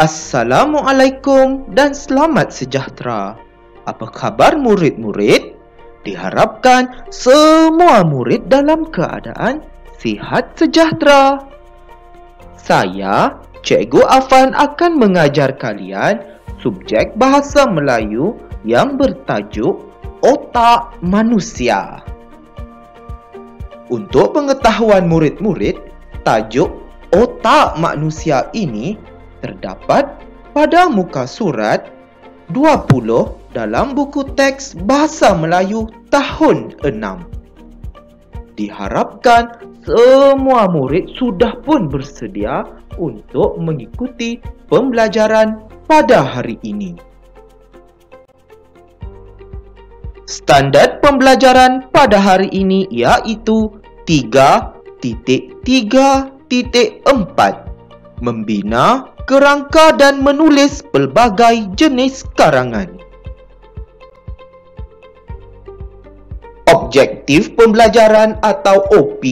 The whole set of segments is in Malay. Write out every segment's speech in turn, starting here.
Assalamualaikum dan selamat sejahtera. Apa khabar murid-murid? Diharapkan semua murid dalam keadaan sihat sejahtera. Saya, Cikgu Afan akan mengajar kalian subjek Bahasa Melayu yang bertajuk Otak Manusia. Untuk pengetahuan murid-murid, tajuk Otak Manusia ini terdapat pada muka surat 20 dalam buku teks Bahasa Melayu tahun 6. Diharapkan semua murid sudah pun bersedia untuk mengikuti pembelajaran pada hari ini. Standard pembelajaran pada hari ini iaitu 3.3.4 Membina, kerangka dan menulis pelbagai jenis karangan. Objektif pembelajaran atau OP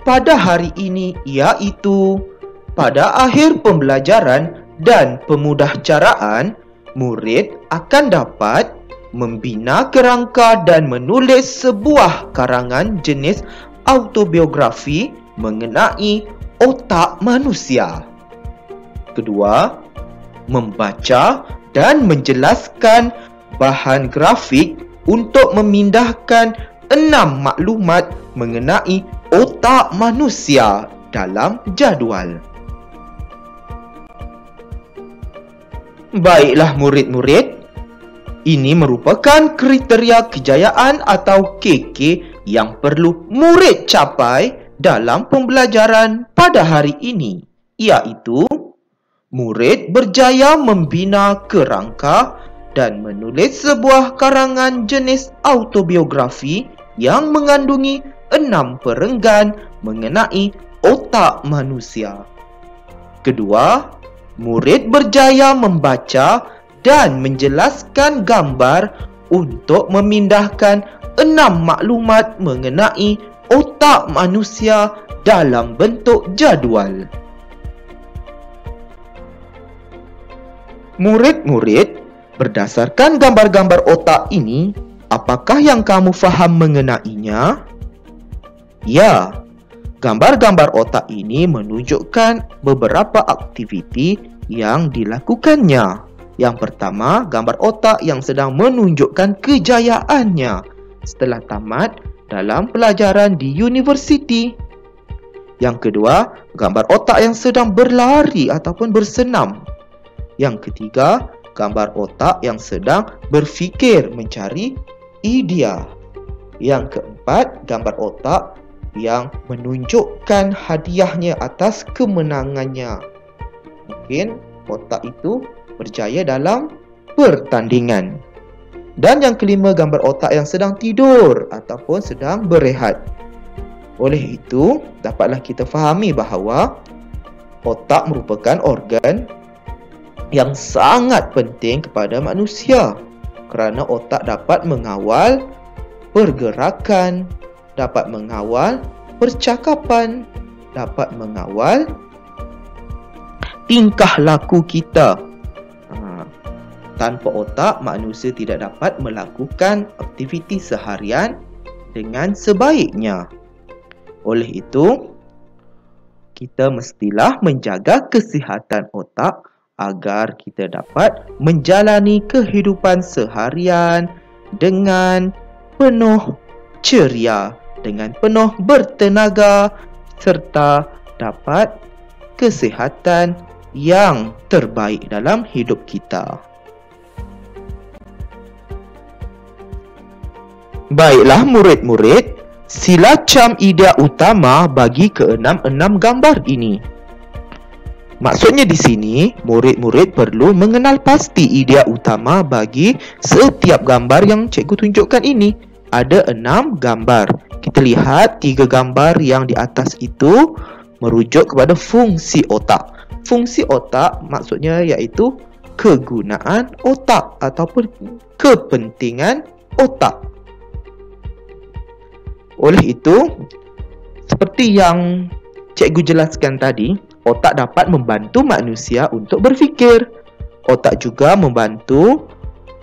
pada hari ini iaitu pada akhir pembelajaran dan pemudahcaraan, murid akan dapat membina kerangka dan menulis sebuah karangan jenis autobiografi mengenai otak manusia. Kedua, membaca dan menjelaskan bahan grafik untuk memindahkan 6 maklumat mengenai otak manusia dalam jadual. Baiklah murid-murid, ini merupakan kriteria kejayaan atau KK yang perlu murid capai dalam pembelajaran pada hari ini, iaitu murid berjaya membina kerangka dan menulis sebuah karangan jenis autobiografi yang mengandungi 6 perenggan mengenai otak manusia. Kedua, murid berjaya membaca dan menjelaskan gambar untuk memindahkan 6 maklumat mengenai otak manusia dalam bentuk jadual. Murid-murid, berdasarkan gambar-gambar otak ini, apakah yang kamu faham mengenainya? Ya, gambar-gambar otak ini menunjukkan beberapa aktiviti yang dilakukannya. Yang pertama, gambar otak yang sedang menunjukkan kejayaannya setelah tamat dalam pelajaran di universiti. Yang kedua, gambar otak yang sedang berlari ataupun bersenam. Yang ketiga, gambar otak yang sedang berfikir mencari idea. Yang keempat, gambar otak yang menunjukkan hadiahnya atas kemenangannya. Mungkin otak itu berjaya dalam pertandingan. Dan yang kelima, gambar otak yang sedang tidur ataupun sedang berehat. Oleh itu, dapatlah kita fahami bahawa otak merupakan organ yang sangat penting kepada manusia kerana otak dapat mengawal pergerakan, dapat mengawal percakapan, dapat mengawal tingkah laku kita. Tanpa otak, manusia tidak dapat melakukan aktiviti seharian dengan sebaiknya. Oleh itu, kita mestilah menjaga kesihatan otak agar kita dapat menjalani kehidupan seharian dengan penuh ceria, dengan penuh bertenaga serta dapat kesihatan yang terbaik dalam hidup kita. Baiklah murid-murid, sila cam idea utama bagi keenam-enam gambar ini. Maksudnya di sini, murid-murid perlu mengenal pasti idea utama bagi setiap gambar yang cikgu tunjukkan ini. Ada 6 gambar. Kita lihat 3 gambar yang di atas itu merujuk kepada fungsi otak. Fungsi otak maksudnya iaitu kegunaan otak ataupun kepentingan otak. Oleh itu, seperti yang cikgu jelaskan tadi, otak dapat membantu manusia untuk berfikir. Otak juga membantu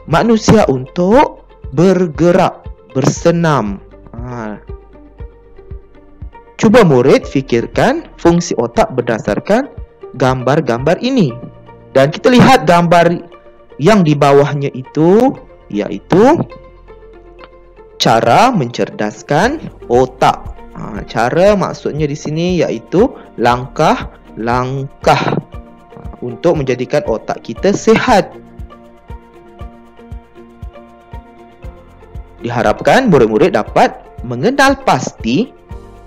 manusia untuk bergerak, bersenam. Cuba murid fikirkan fungsi otak berdasarkan gambar-gambar ini. Dan kita lihat gambar yang di bawahnya itu, iaitu cara mencerdaskan otak. Cara maksudnya di sini iaitu langkah-langkah untuk menjadikan otak kita sihat. Diharapkan murid-murid dapat mengenal pasti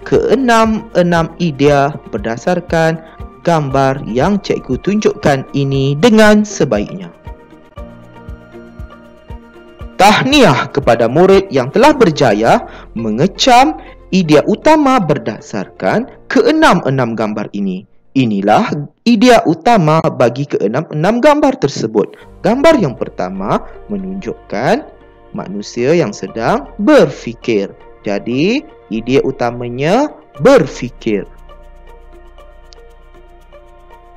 keenam-enam idea berdasarkan gambar yang cikgu tunjukkan ini dengan sebaiknya. Tahniah kepada murid yang telah berjaya mengecam idea utama berdasarkan keenam-enam gambar ini. Inilah idea utama bagi keenam-enam gambar tersebut. Gambar yang pertama menunjukkan manusia yang sedang berfikir. Jadi, idea utamanya berfikir.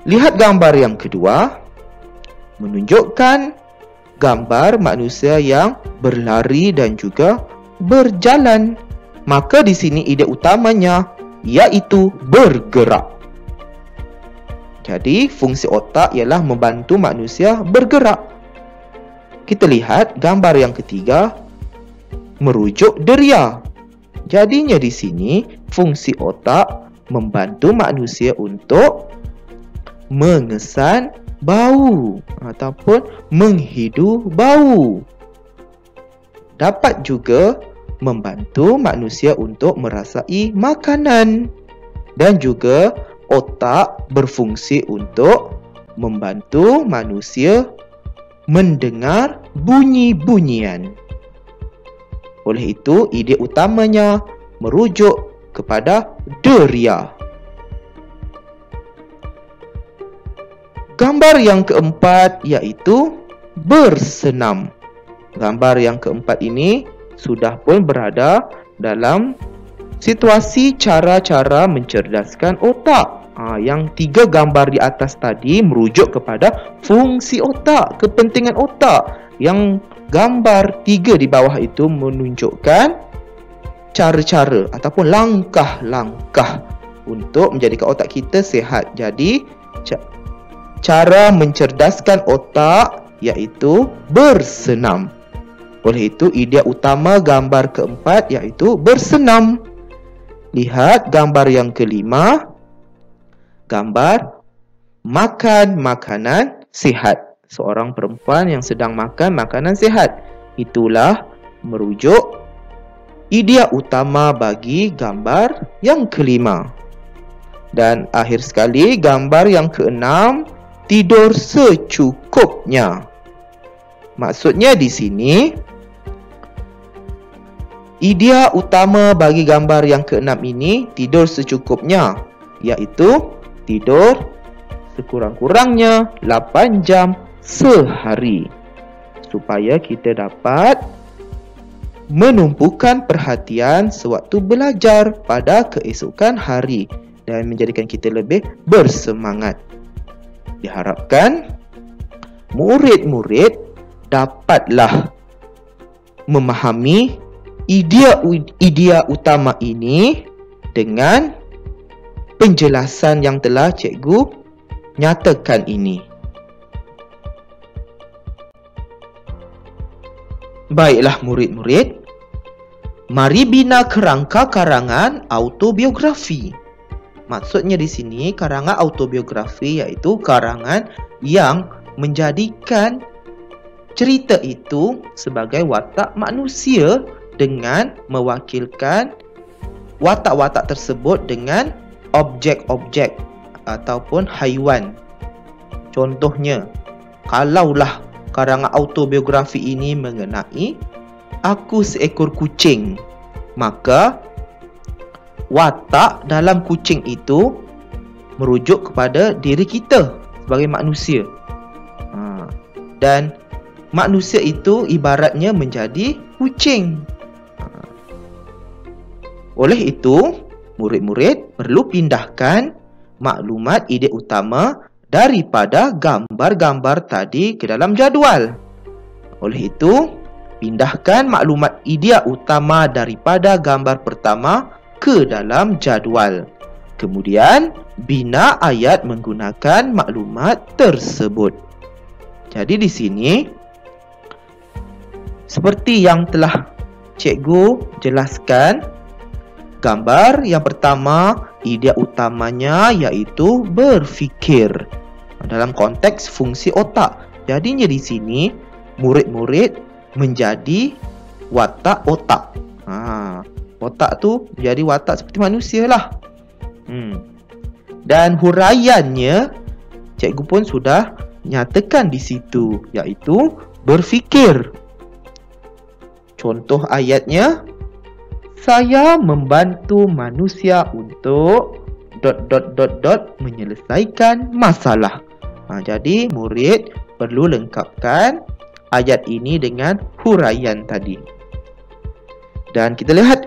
Lihat gambar yang kedua, menunjukkan gambar manusia yang berlari dan juga berjalan. Maka di sini ide utamanya iaitu bergerak. Jadi, fungsi otak ialah membantu manusia bergerak. Kita lihat gambar yang ketiga, merujuk deria. Jadinya di sini fungsi otak membantu manusia untuk mengesan bau ataupun menghidu bau. Dapat juga membantu manusia untuk merasai makanan. Dan juga otak berfungsi untuk membantu manusia mendengar bunyi-bunyian. Oleh itu, ide utamanya merujuk kepada deria. Gambar yang keempat iaitu bersenam. Gambar yang keempat ini sudah pun berada dalam situasi cara-cara mencerdaskan otak. Yang tiga gambar di atas tadi merujuk kepada fungsi otak, kepentingan otak. Yang gambar tiga di bawah itu menunjukkan cara-cara ataupun langkah-langkah untuk menjadikan otak kita sihat. Jadi, cara mencerdaskan otak iaitu bersenam. Oleh itu, idea utama gambar keempat iaitu bersenam. Lihat gambar yang kelima, gambar makan makanan sihat. Seorang perempuan yang sedang makan makanan sihat. Itulah merujuk idea utama bagi gambar yang kelima. Dan akhir sekali, gambar yang keenam, tidur secukupnya. Maksudnya di sini, idea utama bagi gambar yang keenam ini, tidur secukupnya, iaitu tidur sekurang-kurangnya 8 jam sehari. Supaya kita dapat menumpukan perhatian sewaktu belajar pada keesokan hari dan menjadikan kita lebih bersemangat. Diharapkan murid-murid dapatlah memahami idea utama ini dengan penjelasan yang telah cikgu nyatakan ini. Baiklah murid-murid, mari bina kerangka karangan autobiografi. Maksudnya di sini karangan autobiografi iaitu karangan yang menjadikan cerita itu sebagai watak manusia dengan mewakilkan watak-watak tersebut dengan objek-objek ataupun haiwan. Contohnya, kalaulah karangan autobiografi ini mengenai aku seekor kucing, maka watak dalam kucing itu merujuk kepada diri kita sebagai manusia. Dan manusia itu ibaratnya menjadi kucing. Oleh itu, murid-murid perlu pindahkan maklumat idea utama daripada gambar-gambar tadi ke dalam jadual. Oleh itu, pindahkan maklumat idea utama daripada gambar pertama ke dalam jadual. Kemudian, bina ayat menggunakan maklumat tersebut. Jadi di sini, seperti yang telah cikgu jelaskan, gambar yang pertama, idea utamanya iaitu berfikir dalam konteks fungsi otak. Jadinya di sini, murid-murid menjadi watak otak. Otak tu menjadi watak seperti manusia lah. Dan huraiannya, cikgu pun sudah nyatakan di situ, iaitu berfikir. Contoh ayatnya, saya membantu manusia untuk ... menyelesaikan masalah. Jadi murid perlu lengkapkan ayat ini dengan huraian tadi. Dan kita lihat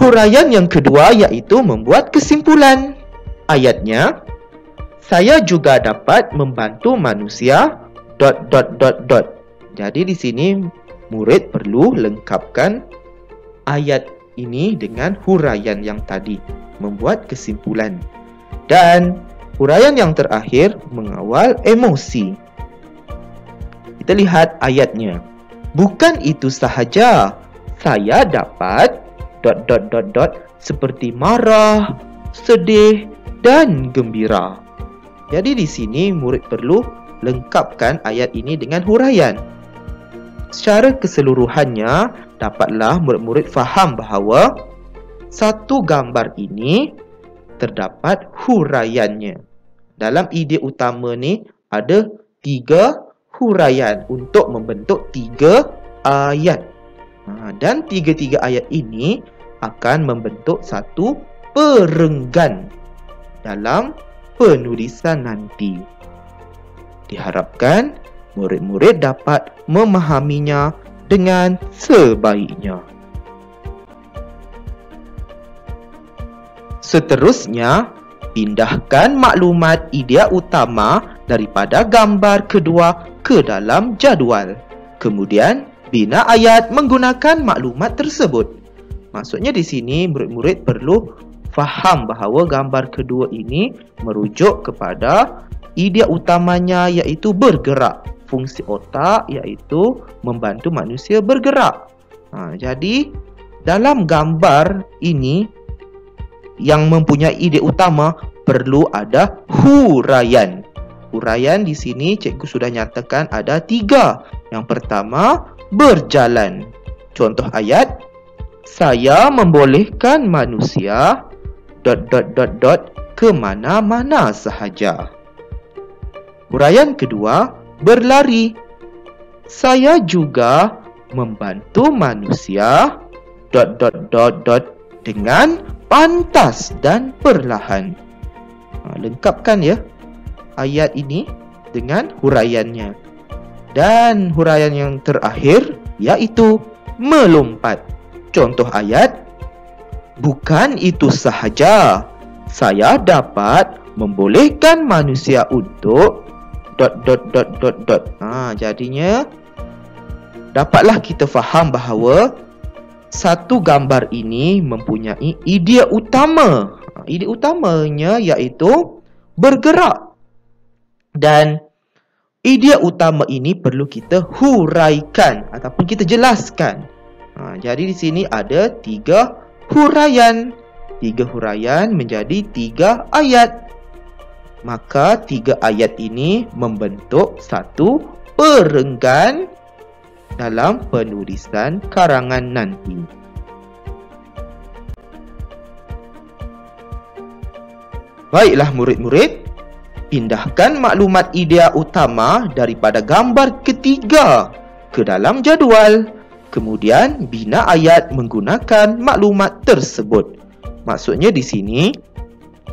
huraian yang kedua iaitu membuat kesimpulan. Ayatnya, saya juga dapat membantu manusia ... Jadi di sini murid perlu lengkapkan ayat ini dengan huraian yang tadi, membuat kesimpulan. Dan huraian yang terakhir mengawal emosi. Kita lihat ayatnya. Bukan itu sahaja, saya dapat ... seperti marah, sedih dan gembira. Jadi di sini murid perlu lengkapkan ayat ini dengan huraian. Secara keseluruhannya, dapatlah murid-murid faham bahawa satu gambar ini terdapat huraiannya. Dalam idea utama ni ada 3 huraian untuk membentuk 3 ayat. Dan 3 ayat ini akan membentuk satu perenggan dalam penulisan nanti. Diharapkan murid-murid dapat memahaminya dengan sebaiknya. Seterusnya, pindahkan maklumat idea utama daripada gambar kedua ke dalam jadual. Kemudian, bina ayat menggunakan maklumat tersebut. Maksudnya di sini murid-murid perlu faham bahawa gambar kedua ini merujuk kepada idea utamanya iaitu bergerak. Fungsi otak iaitu membantu manusia bergerak. Jadi dalam gambar ini yang mempunyai idea utama perlu ada huraian. Huraian di sini cikgu sudah nyatakan ada 3. Yang pertama, berjalan. Contoh ayat, saya membolehkan manusia ... ke mana-mana sahaja. Huraian kedua, berlari. Saya juga membantu manusia ... dengan pantas dan perlahan. Lengkapkan ya ayat ini dengan huraiannya. Dan huraian yang terakhir iaitu melompat. Contoh ayat, bukan itu sahaja, saya dapat membolehkan manusia untuk ... Jadinya dapatlah kita faham bahawa satu gambar ini mempunyai idea utama. Idea utamanya iaitu bergerak. Dan idea utama ini perlu kita huraikan ataupun kita jelaskan. Jadi di sini ada 3 huraian. 3 huraian menjadi 3 ayat. Maka 3 ayat ini membentuk satu perenggan dalam penulisan karangan nanti. Baiklah murid-murid, pindahkan maklumat idea utama daripada gambar ketiga ke dalam jadual. Kemudian bina ayat menggunakan maklumat tersebut. Maksudnya di sini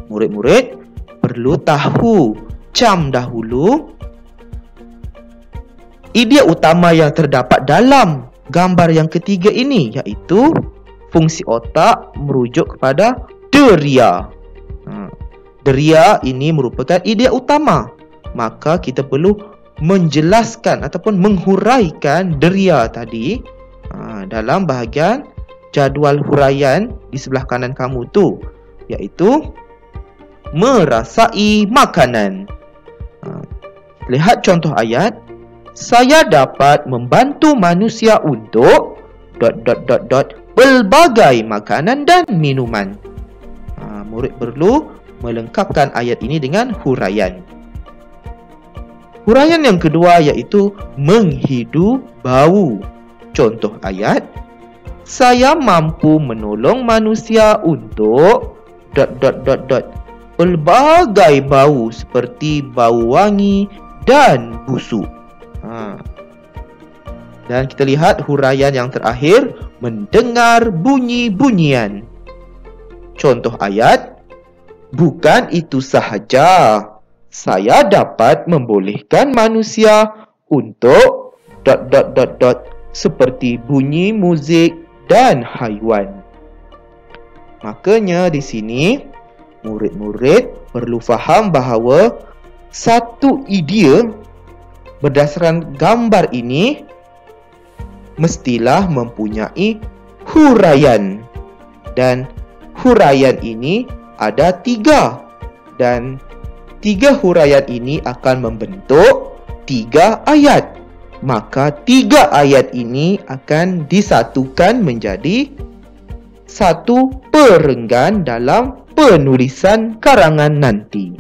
murid-murid perlu tahu cam dahulu idea utama yang terdapat dalam gambar yang ketiga ini, iaitu fungsi otak merujuk kepada deria. deria ini merupakan idea utama, maka kita perlu menjelaskan ataupun menghuraikan deria tadi dalam bahagian jadual huraian di sebelah kanan kamu tu, iaitu merasai makanan. Lihat contoh ayat. Saya dapat membantu manusia untuk ... pelbagai makanan dan minuman. Murid perlu melengkapkan ayat ini dengan huraian. Huraian yang kedua iaitu menghidu bau. Contoh ayat. Saya mampu menolong manusia untuk ... pelbagai bau seperti bau wangi dan busuk. Dan kita lihat huraian yang terakhir, mendengar bunyi-bunyian. Contoh ayat. Bukan itu sahaja, saya dapat membolehkan manusia untuk ... seperti bunyi muzik dan haiwan. Makanya di sini murid-murid perlu faham bahawa satu idea berdasarkan gambar ini mestilah mempunyai huraian, dan huraian ini ada 3, dan 3 huraian ini akan membentuk 3 ayat. Maka 3 ayat ini akan disatukan menjadi satu perenggan dalam penulisan karangan nanti.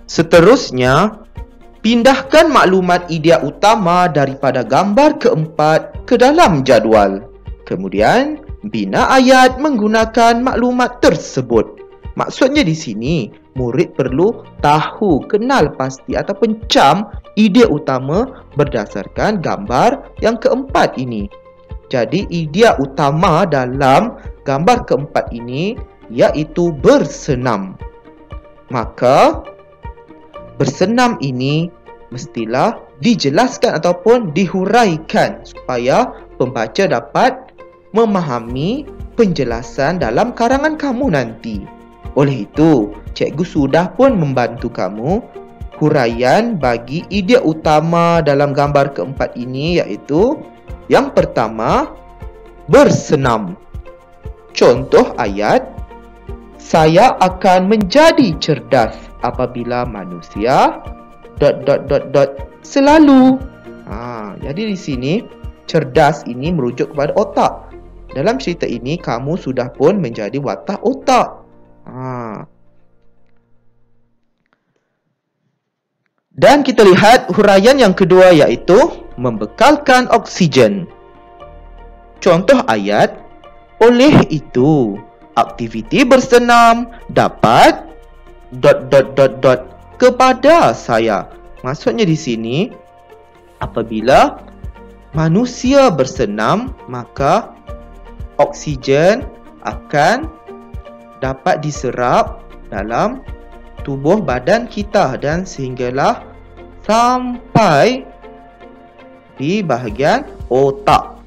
Seterusnya, pindahkan maklumat idea utama daripada gambar keempat ke dalam jadual. Kemudian, bina ayat menggunakan maklumat tersebut. Maksudnya di sini, murid perlu tahu, kenal pasti ataupun cam idea utama berdasarkan gambar yang keempat ini. Jadi, idea utama dalam gambar keempat ini iaitu bersenam. Maka, bersenam ini mestilah dijelaskan ataupun dihuraikan supaya pembaca dapat memahami penjelasan dalam karangan kamu nanti. Oleh itu, cikgu sudah pun membantu kamu huraian bagi idea utama dalam gambar keempat ini, iaitu yang pertama, bersenam. Contoh ayat, saya akan menjadi cerdas apabila manusia ... selalu. Jadi di sini cerdas ini merujuk kepada otak. Dalam cerita ini kamu sudah pun menjadi watak otak. Dan kita lihat huraian yang kedua iaitu membekalkan oksigen. Contoh ayat, oleh itu aktiviti bersenam dapat ... kepada saya. Maksudnya di sini, apabila manusia bersenam, maka oksigen akan dapat diserap dalam tubuh badan kita dan sehinggalah sampai di bahagian otak.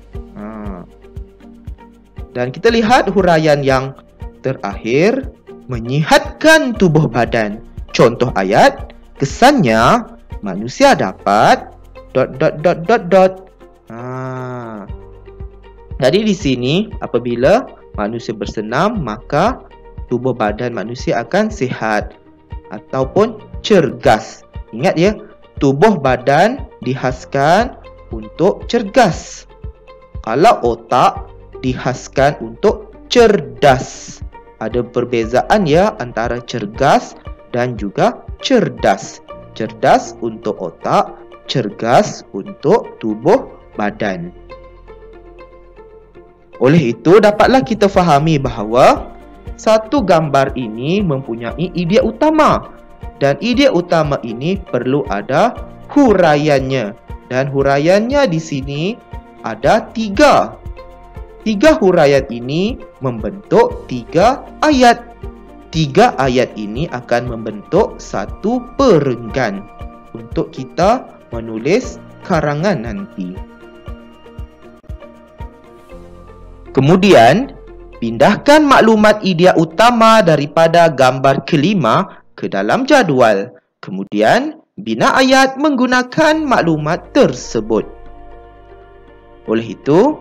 Dan kita lihat huraian yang terakhir, menyihatkan tubuh badan. Contoh ayat, kesannya manusia dapat ... Jadi di sini apabila manusia bersenam, maka tubuh badan manusia akan sihat ataupun cergas. Ingat ya, tubuh badan dihaskan untuk cergas. Kalau otak dihaskan untuk cerdas. Ada perbezaan ya antara cergas dan juga cerdas. Cerdas untuk otak, cergas untuk tubuh badan. Oleh itu, dapatlah kita fahami bahawa satu gambar ini mempunyai idea utama. Dan idea utama ini perlu ada huraiannya. Dan huraiannya di sini ada 3. 3 huraian ini membentuk 3 ayat. 3 ayat ini akan membentuk satu perenggan untuk kita menulis karangan nanti. Kemudian, Pindahkan maklumat idea utama daripada gambar kelima ke dalam jadual. Kemudian, bina ayat menggunakan maklumat tersebut. Oleh itu,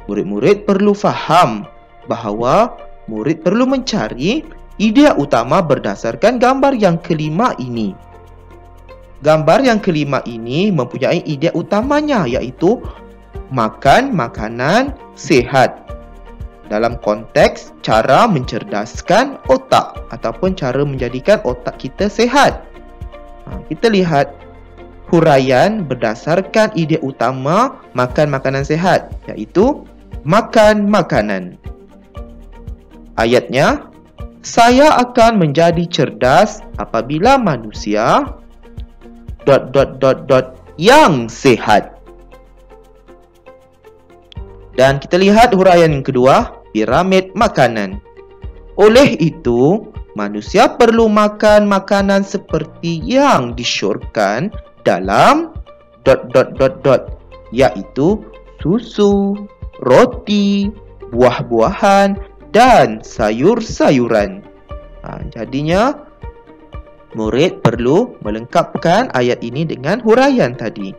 murid-murid perlu faham bahawa murid perlu mencari idea utama berdasarkan gambar yang kelima ini. Gambar yang kelima ini mempunyai idea utamanya, iaitu makan makanan sihat. Dalam konteks cara mencerdaskan otak ataupun cara menjadikan otak kita sihat. Kita lihat huraian berdasarkan idea utama makan makanan sihat, iaitu makan makanan. Ayatnya, saya akan menjadi cerdas apabila manusia ... yang sihat. Dan kita lihat huraian yang kedua, piramid makanan. Oleh itu, manusia perlu makan makanan seperti yang disyorkan dalam ... iaitu susu, roti, buah-buahan dan sayur-sayuran. Jadinya, murid perlu melengkapkan ayat ini dengan huraian tadi.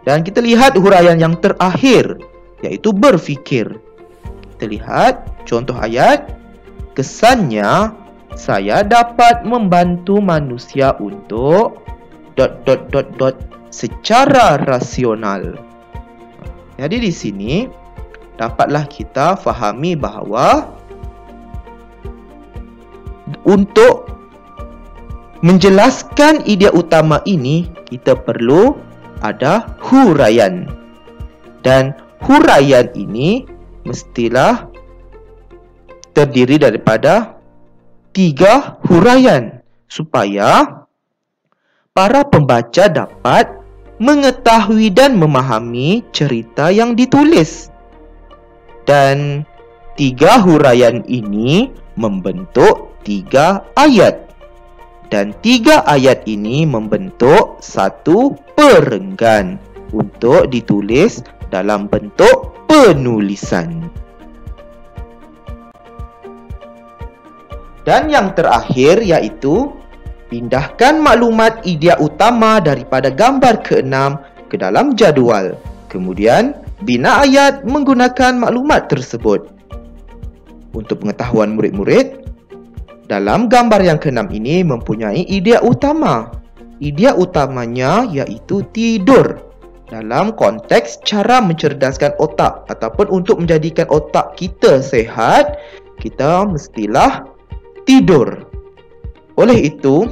Dan kita lihat huraian yang terakhir, iaitu berfikir. Kita lihat contoh ayat. Kesannya, saya dapat membantu manusia untuk ... secara rasional. Jadi di sini, dapatlah kita fahami bahawa untuk menjelaskan idea utama ini, kita perlu ada huraian. Dan huraian ini mestilah terdiri daripada 3 huraian supaya para pembaca dapat mengetahui dan memahami cerita yang ditulis. Dan 3 huraian ini membentuk 3 ayat. Dan 3 ayat ini membentuk 1 perenggan untuk ditulis dalam bentuk penulisan. Dan yang terakhir iaitu pindahkan maklumat idea utama daripada gambar ke-6 ke dalam jadual. Kemudian, bina ayat menggunakan maklumat tersebut. Untuk pengetahuan murid-murid, dalam gambar yang ke-6 ini mempunyai idea utama. Idea utamanya iaitu tidur. Dalam konteks cara mencerdaskan otak ataupun untuk menjadikan otak kita sihat, kita mestilah tidur. Oleh itu,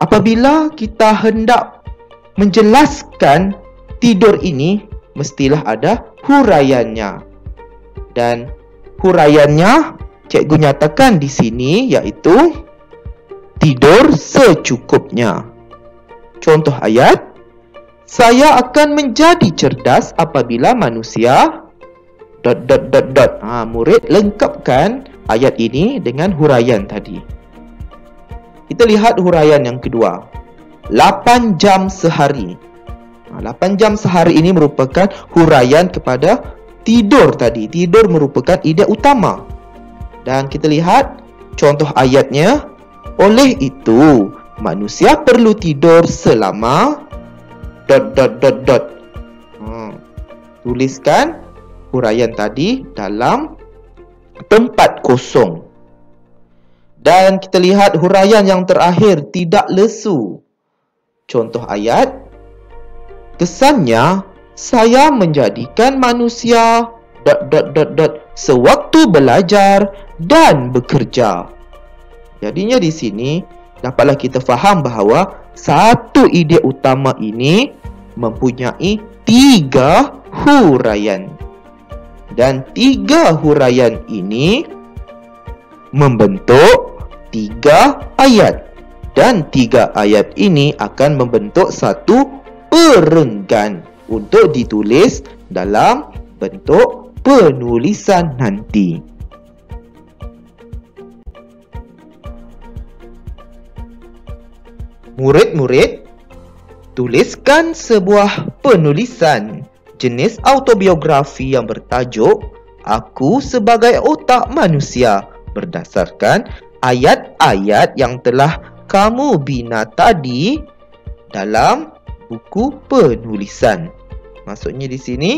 apabila kita hendak menjelaskan tidur ini, mestilah ada huraiannya. Dan huraiannya cikgu nyatakan di sini iaitu tidur secukupnya. Contoh ayat, saya akan menjadi cerdas apabila manusia ... Murid lengkapkan ayat ini dengan huraian tadi. Kita lihat huraian yang kedua. 8 jam sehari. 8 jam sehari ini merupakan huraian kepada tidur tadi. Tidur merupakan idea utama. Dan kita lihat contoh ayatnya. Oleh itu, manusia perlu tidur selama ... Tuliskan huraian tadi dalam tempat kosong. Dan kita lihat huraian yang terakhir, tidak lesu. Contoh ayat. Kesannya, saya menjadikan manusia ... sewaktu belajar dan bekerja. Jadinya di sini dapatlah kita faham bahawa satu idea utama ini mempunyai 3 huraian. Dan 3 huraian ini membentuk 3 ayat. Dan 3 ayat ini akan membentuk 1 perenggan untuk ditulis dalam bentuk penulisan nanti. Murid-murid, tuliskan sebuah penulisan jenis autobiografi yang bertajuk aku sebagai otak manusia berdasarkan ayat-ayat yang telah kamu bina tadi dalam buku penulisan. Maksudnya di sini,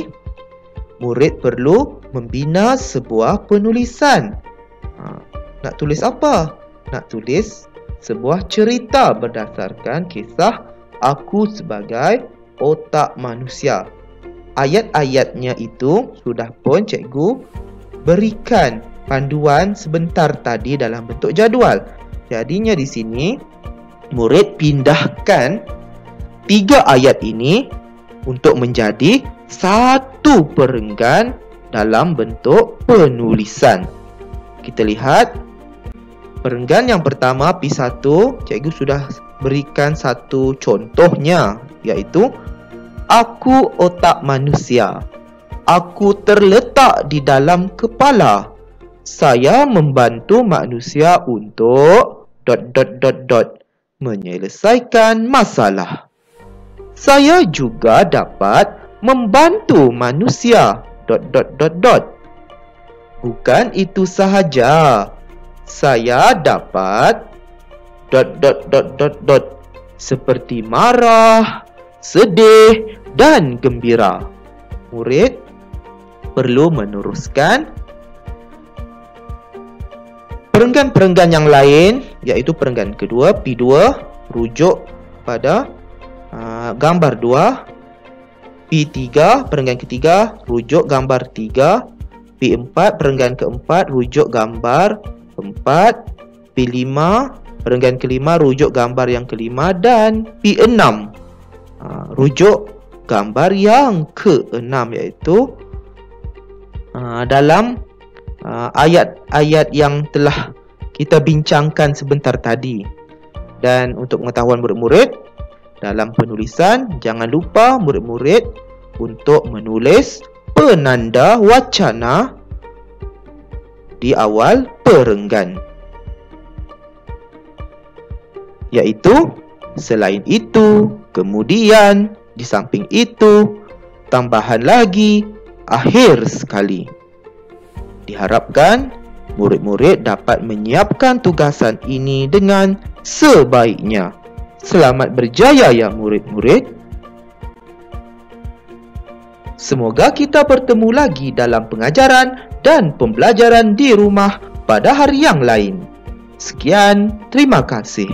murid perlu membina sebuah penulisan. Nak tulis apa? Nak tulis sebuah cerita berdasarkan kisah aku sebagai otak manusia. Ayat-ayatnya itu sudah pun cikgu berikan panduan sebentar tadi dalam bentuk jadual. Jadinya di sini murid pindahkan 3 ayat ini untuk menjadi satu perenggan dalam bentuk penulisan. Kita lihat perenggan yang pertama P1, cikgu sudah berikan satu contohnya, iaitu aku otak manusia. Aku terletak di dalam kepala. Saya membantu manusia untuk ... menyelesaikan masalah. Saya juga dapat membantu manusia ... Bukan itu sahaja. Saya dapat ... seperti marah, sedih dan gembira. Murid perlu meneruskan perenggan-perenggan yang lain, iaitu perenggan kedua P2 rujuk pada gambar 2, P3 perenggan ketiga rujuk gambar 3, P4 perenggan keempat rujuk gambar 4, P5 perenggan kelima rujuk gambar yang kelima, dan P6 rujuk gambar yang ke-6, iaitu dalam ayat-ayat yang telah kita bincangkan sebentar tadi. Dan untuk pengetahuan murid-murid, dalam penulisan jangan lupa murid-murid untuk menulis penanda wacana di awal perenggan, iaitu selain itu, kemudian, di samping itu, tambahan lagi, akhir sekali. Diharapkan murid-murid dapat menyiapkan tugasan ini dengan sebaiknya. Selamat berjaya ya murid-murid. Semoga kita bertemu lagi dalam pengajaran dan pembelajaran di rumah pada hari yang lain. Sekian, terima kasih.